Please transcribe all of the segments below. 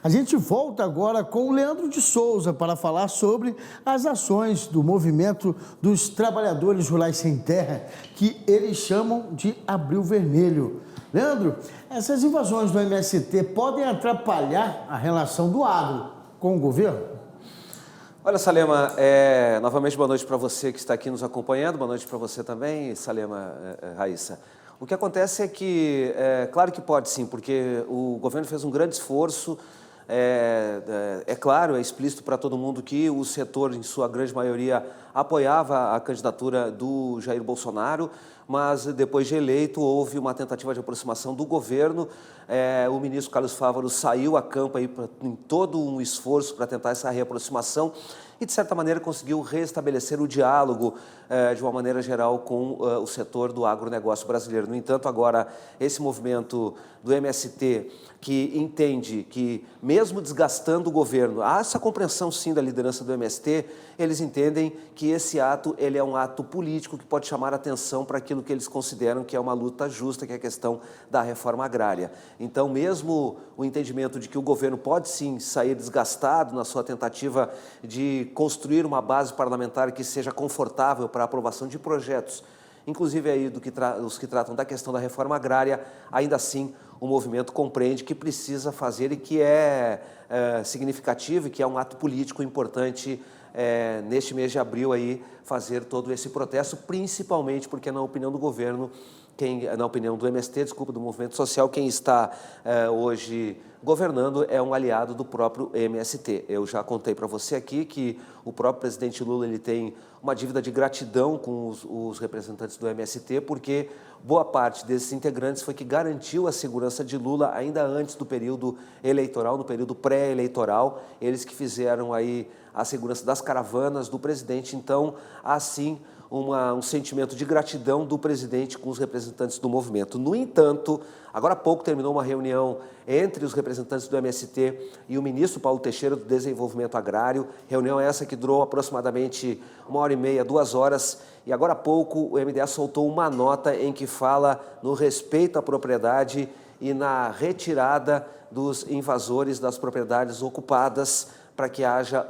A gente volta agora com o Leandro de Souza para falar sobre as ações do movimento dos trabalhadores rurais sem terra, que eles chamam de Abril Vermelho. Leandro, essas invasões do MST podem atrapalhar a relação do agro com o governo? Olha, Salema, novamente boa noite para você que está aqui nos acompanhando, boa noite para você também, Salema, Raíssa. O que acontece é que, claro que pode sim, porque o governo fez um grande esforço, claro, é explícito para todo mundo que o setor, em sua grande maioria, apoiava a candidatura do Jair Bolsonaro, mas depois de eleito houve uma tentativa de aproximação do governo. O ministro Carlos Fávaro saiu a campo aí em todo um esforço para tentar essa reaproximação e, de certa maneira, conseguiu restabelecer o diálogo de uma maneira geral com o setor do agronegócio brasileiro. No entanto, agora, esse movimento do MST, que entende que, mesmo desgastando o governo, há essa compreensão, sim, da liderança do MST, eles entendem que esse ato ele é um ato político que pode chamar a atenção para aquilo que eles consideram que é uma luta justa, que é a questão da reforma agrária. Então, mesmo o entendimento de que o governo pode, sim, sair desgastado na sua tentativa de construir uma base parlamentar que seja confortável para a aprovação de projetos, inclusive aí os que tratam da questão da reforma agrária, ainda assim o movimento compreende que precisa fazer e que é significativo e que é um ato político importante neste mês de abril aí fazer todo esse protesto, principalmente porque, na opinião do governo, na opinião do MST, do movimento social, quem está hoje governando é um aliado do próprio MST. Eu já contei para você aqui que o próprio presidente Lula ele tem uma dívida de gratidão com os representantes do MST, porque boa parte desses integrantes foi que garantiu a segurança de Lula ainda antes do período eleitoral, no período pré-eleitoral, eles que fizeram aí a segurança das caravanas do presidente. Então, assim, um sentimento de gratidão do presidente com os representantes do movimento. No entanto, agora há pouco terminou uma reunião entre os representantes do MST e o ministro Paulo Teixeira do Desenvolvimento Agrário, reunião essa que durou aproximadamente 1h30, 2 horas, e agora há pouco o MDA soltou uma nota em que fala no respeito à propriedade e na retirada dos invasores das propriedades ocupadas para que haja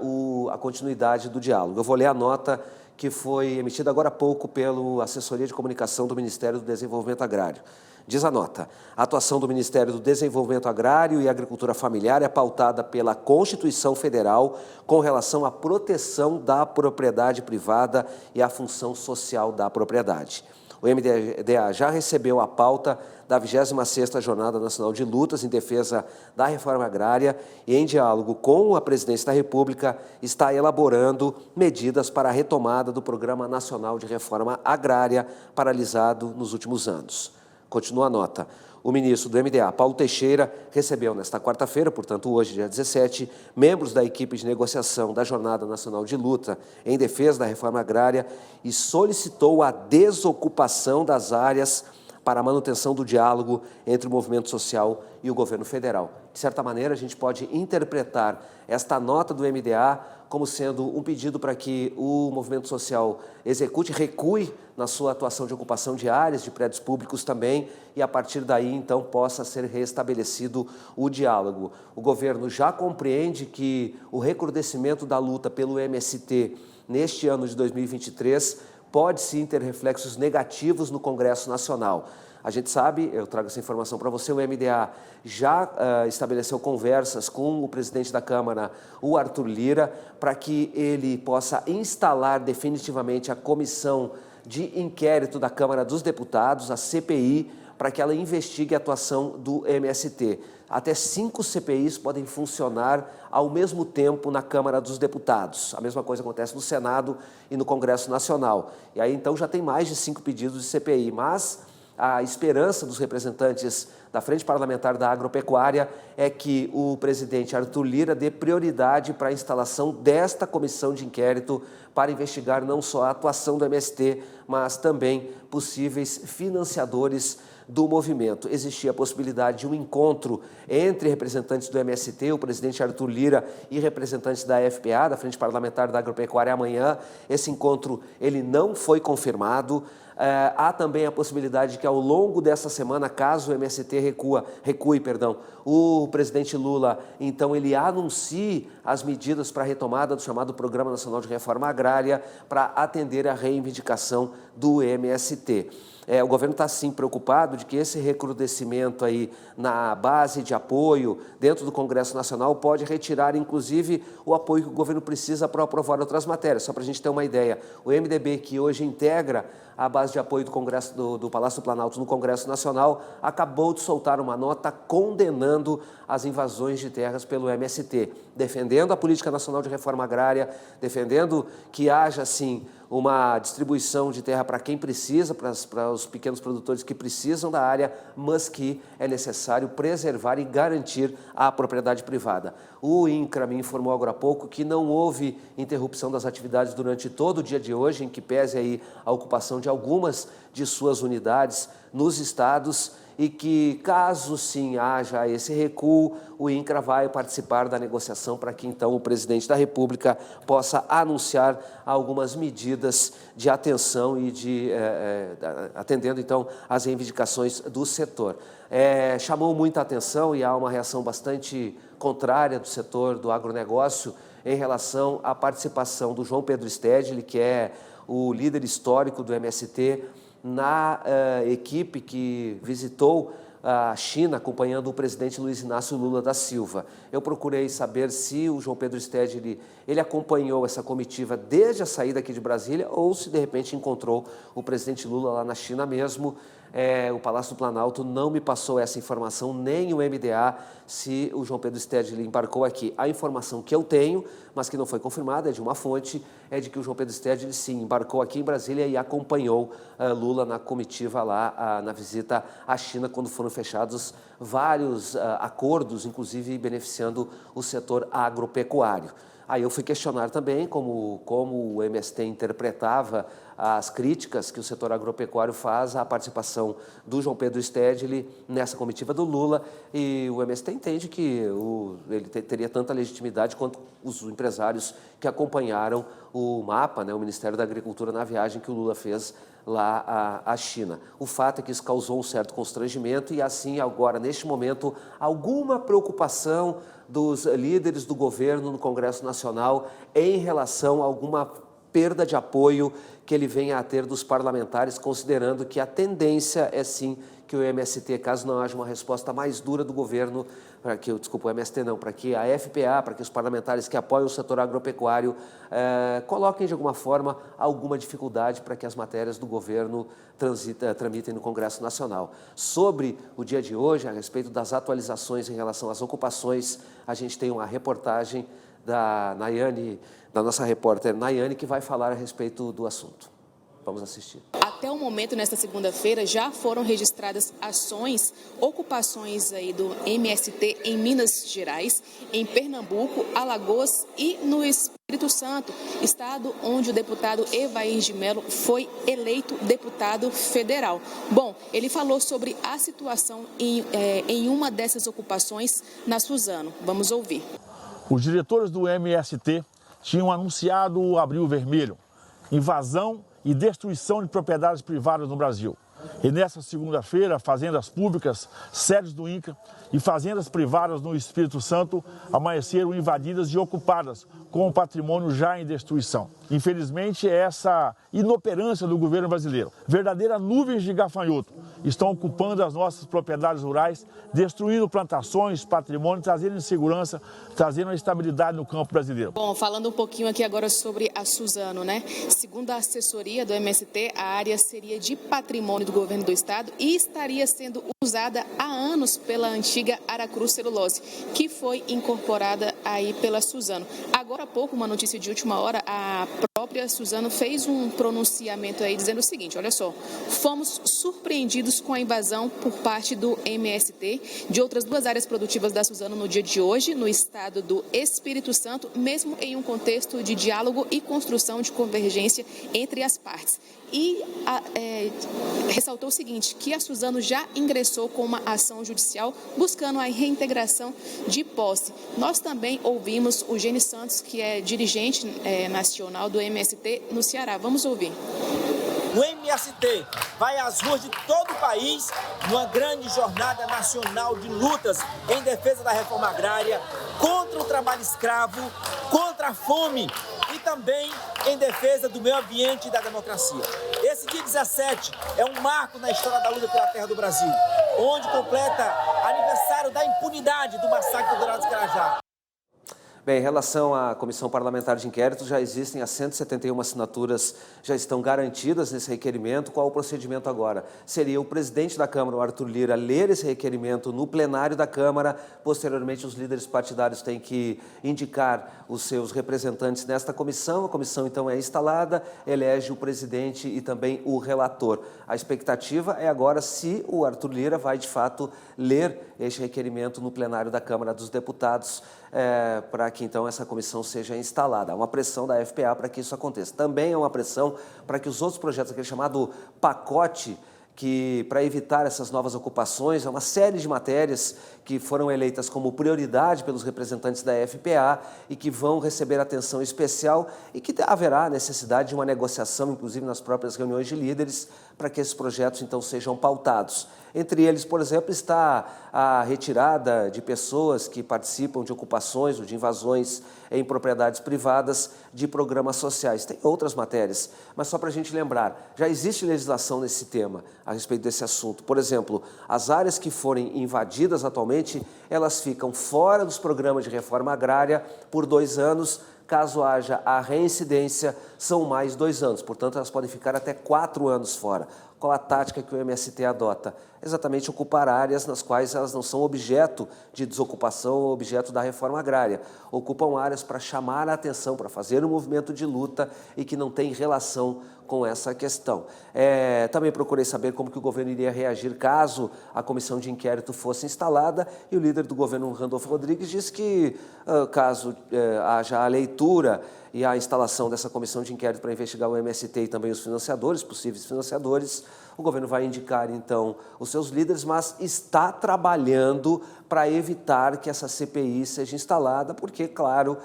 a continuidade do diálogo. Eu vou ler a nota que foi emitida agora há pouco pela Assessoria de Comunicação do Ministério do Desenvolvimento Agrário. Diz a nota: a atuação do Ministério do Desenvolvimento Agrário e Agricultura Familiar é pautada pela Constituição Federal com relação à proteção da propriedade privada e à função social da propriedade. O MDA já recebeu a pauta da 26ª Jornada Nacional de Lutas em Defesa da Reforma Agrária e, em diálogo com a Presidência da República, está elaborando medidas para a retomada do Programa Nacional de Reforma Agrária, paralisado nos últimos anos. Continua a nota. O ministro do MDA, Paulo Teixeira, recebeu nesta quarta-feira, portanto hoje, dia 17, membros da equipe de negociação da Jornada Nacional de Luta em Defesa da Reforma Agrária e solicitou a desocupação das áreas para a manutenção do diálogo entre o movimento social e o governo federal. De certa maneira, a gente pode interpretar esta nota do MDA como sendo um pedido para que o movimento social recue na sua atuação de ocupação de áreas, de prédios públicos também, e a partir daí, então, possa ser restabelecido o diálogo. O governo já compreende que o recrudescimento da luta pelo MST neste ano de 2023 pode sim ter reflexos negativos no Congresso Nacional. A gente sabe, eu trago essa informação para você, o MDA já estabeleceu conversas com o presidente da Câmara, o Arthur Lira, para que ele possa instalar definitivamente a comissão de inquérito da Câmara dos Deputados, a CPI, para que ela investigue a atuação do MST. Até 5 CPIs podem funcionar ao mesmo tempo na Câmara dos Deputados. A mesma coisa acontece no Senado e no Congresso Nacional. E aí, então, já tem mais de 5 pedidos de CPI, mas a esperança dos representantes da Frente Parlamentar da Agropecuária é que o presidente Arthur Lira dê prioridade para a instalação desta comissão de inquérito para investigar não só a atuação do MST, mas também possíveis financiadores do movimento. Existia a possibilidade de um encontro entre representantes do MST, o presidente Arthur Lira, e representantes da FPA, da Frente Parlamentar da Agropecuária, amanhã. Esse encontro ele não foi confirmado. Há também a possibilidade de que, ao longo dessa semana, caso o MST MST recue, o presidente Lula, então, ele anuncie as medidas para a retomada do chamado Programa Nacional de Reforma Agrária para atender a reivindicação do MST. O governo está, sim, preocupado de que esse recrudescimento aí na base de apoio dentro do Congresso Nacional pode retirar, inclusive, o apoio que o governo precisa para aprovar outras matérias. Só para a gente ter uma ideia, o MDB, que hoje integra a base de apoio do Congresso do Palácio do Planalto no Congresso Nacional, acabou de soltar uma nota condenando as invasões de terras pelo MST, defendendo a Política Nacional de Reforma Agrária, defendendo que haja, sim, uma distribuição de terra para quem precisa, para os pequenos produtores que precisam da área, mas que é necessário preservar e garantir a propriedade privada. O INCRA me informou agora há pouco que não houve interrupção das atividades durante todo o dia de hoje, em que pese aí a ocupação de algumas de suas unidades nos estados, e que, caso sim haja esse recuo, o INCRA vai participar da negociação para que, então, o presidente da República possa anunciar algumas medidas de atenção e atendendo, então, às reivindicações do setor. Chamou muita atenção e há uma reação bastante contrária do setor do agronegócio em relação à participação do João Pedro Stedley, que é o líder histórico do MST, na equipe que visitou a China, acompanhando o presidente Luiz Inácio Lula da Silva. Eu procurei saber se o João Pedro Stedley ele acompanhou essa comitiva desde a saída aqui de Brasília ou se, de repente, encontrou o presidente Lula lá na China mesmo. O Palácio do Planalto não me passou essa informação, nem o MDA, se o João Pedro Stedley embarcou aqui. A informação que eu tenho, mas que não foi confirmada, é de uma fonte, é de que o João Pedro Stedley, sim, embarcou aqui em Brasília e acompanhou Lula na comitiva lá, na visita à China, quando foram fechados vários acordos, inclusive beneficiando o setor agropecuário. Aí eu fui questionar também como o MST interpretava as críticas que o setor agropecuário faz à participação do João Pedro Stedley nessa comitiva do Lula, e o MST entende que ele teria tanta legitimidade quanto os empresários que acompanharam o MAPA, o Ministério da Agricultura, na viagem que o Lula fez lá à China. O fato é que isso causou um certo constrangimento e, assim, agora, neste momento, alguma preocupação dos líderes do governo no Congresso Nacional em relação a alguma perda de apoio que ele venha a ter dos parlamentares, considerando que a tendência é, sim, que o MST, caso não haja uma resposta mais dura do governo, para que a FPA, para que os parlamentares que apoiam o setor agropecuário coloquem de alguma forma alguma dificuldade para que as matérias do governo tramitem no Congresso Nacional. Sobre o dia de hoje, a respeito das atualizações em relação às ocupações, a gente tem uma reportagem da nossa repórter Nayane, que vai falar a respeito do assunto. Vamos assistir. Até o momento, nesta segunda-feira, já foram registradas ações, ocupações aí do MST em Minas Gerais, em Pernambuco, Alagoas e no Espírito Santo, estado onde o deputado Evair de Mello foi eleito deputado federal. Bom, ele falou sobre a situação em uma dessas ocupações na Suzano. Vamos ouvir. Os diretores do MST tinham anunciado o Abril Vermelho, invasão e destruição de propriedades privadas no Brasil. E nessa segunda-feira, fazendas públicas, sedes do INCRA e fazendas privadas no Espírito Santo amanheceram invadidas e ocupadas com o patrimônio já em destruição. Infelizmente, é essa inoperância do governo brasileiro. Verdadeiras nuvens de gafanhoto estão ocupando as nossas propriedades rurais, destruindo plantações, patrimônio, trazendo insegurança, trazendo a instabilidade no campo brasileiro. Bom, falando um pouquinho aqui agora sobre a Suzano, Segundo a assessoria do MST, a área seria de patrimônio do governo do estado e estaria sendo usada há anos pela antiga Aracruz Celulose, que foi incorporada aí pela Suzano. Agora há pouco, uma notícia de última hora, a própria Suzano fez um pronunciamento aí dizendo o seguinte: olha só, fomos surpreendidos com a invasão por parte do MST de outras duas áreas produtivas da Suzano no dia de hoje, no estado do Espírito Santo, mesmo em um contexto de diálogo e construção de convergência entre as partes. E ressaltou o seguinte, que a Suzano já ingressou com uma ação judicial buscando a reintegração de posse. Nós também ouvimos o Gênio Santos, que é dirigente nacional do MST no Ceará. Vamos ouvir. o MST vai às ruas de todo o país numa grande jornada nacional de lutas em defesa da reforma agrária, contra o trabalho escravo, contra a fome e também em defesa do meio ambiente e da democracia. Esse dia 17 é um marco na história da luta pela terra do Brasil, onde completa aniversário da impunidade do massacre do Dourado de Carajás. Bem, em relação à Comissão Parlamentar de Inquérito, já existem as 171 assinaturas, já estão garantidas nesse requerimento. Qual o procedimento agora? Seria o presidente da Câmara, o Arthur Lira, ler esse requerimento no plenário da Câmara. Posteriormente, os líderes partidários têm que indicar os seus representantes nesta comissão. A comissão, então, é instalada, elege o presidente e também o relator. A expectativa é agora se o Arthur Lira vai, de fato, ler este requerimento no plenário da Câmara dos Deputados, para que então essa comissão seja instalada. Há uma pressão da FPA para que isso aconteça. Também há uma pressão para que os outros projetos, aquele chamado pacote, que para evitar essas novas ocupações, há uma série de matérias que foram eleitas como prioridade pelos representantes da FPA e que vão receber atenção especial e que haverá necessidade de uma negociação, inclusive nas próprias reuniões de líderes, para que esses projetos então sejam pautados. Entre eles, por exemplo, está a retirada de pessoas que participam de ocupações ou de invasões em propriedades privadas de programas sociais. Tem outras matérias, mas só para a gente lembrar, já existe legislação nesse tema, a respeito desse assunto. Por exemplo, as áreas que forem invadidas atualmente, elas ficam fora dos programas de reforma agrária por 2 anos. Caso haja a reincidência, são mais 2 anos. Portanto, elas podem ficar até 4 anos fora. Qual a tática que o MST adota? Exatamente ocupar áreas nas quais elas não são objeto de desocupação ou objeto da reforma agrária. Ocupam áreas para chamar a atenção, para fazer um movimento de luta e que não tem relação com essa questão. Também procurei saber como que o governo iria reagir caso a comissão de inquérito fosse instalada, e o líder do governo, Randolfo Rodrigues, disse que caso haja a leitura e a instalação dessa comissão de inquérito para investigar o MST e também os financiadores, possíveis financiadores, o governo vai indicar, então, os seus líderes, mas está trabalhando para evitar que essa CPI seja instalada, porque, claro,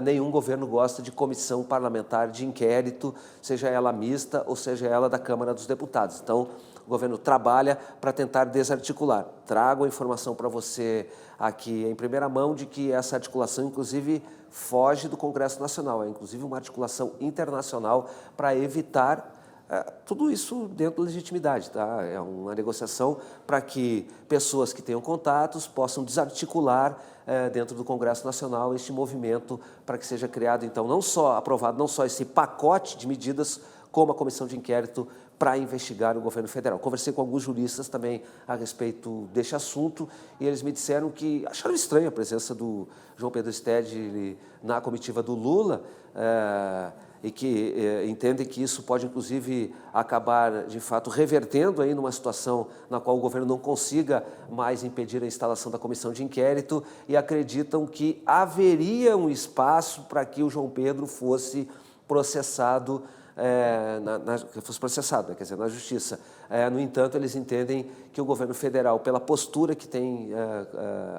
nenhum governo gosta de comissão parlamentar de inquérito, seja ela mista ou seja ela da Câmara dos Deputados. Então, o governo trabalha para tentar desarticular. Trago a informação para você aqui em primeira mão de que essa articulação, inclusive, foge do Congresso Nacional. É, inclusive, uma articulação internacional para evitar tudo isso dentro da legitimidade, tá? É uma negociação para que pessoas que tenham contatos possam desarticular dentro do Congresso Nacional este movimento para que seja criado, então, não só aprovado, não só esse pacote de medidas, como a comissão de inquérito para investigar o governo federal. Conversei com alguns juristas também a respeito deste assunto e eles me disseram que acharam estranha a presença do João Pedro Stedley na comitiva do Lula, e que entendem que isso pode, inclusive, acabar, de fato, revertendo aí numa situação na qual o governo não consiga mais impedir a instalação da comissão de inquérito, e acreditam que haveria um espaço para que o João Pedro fosse processado, quer dizer, na Justiça. No entanto, eles entendem que o governo federal, pela postura que tem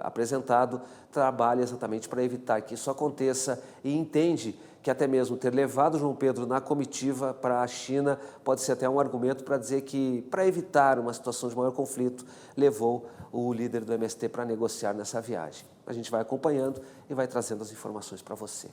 apresentado, trabalha exatamente para evitar que isso aconteça e entende que até mesmo ter levado João Pedro na comitiva para a China pode ser até um argumento para dizer que, para evitar uma situação de maior conflito, levou o líder do MST para negociar nessa viagem. A gente vai acompanhando e vai trazendo as informações para você.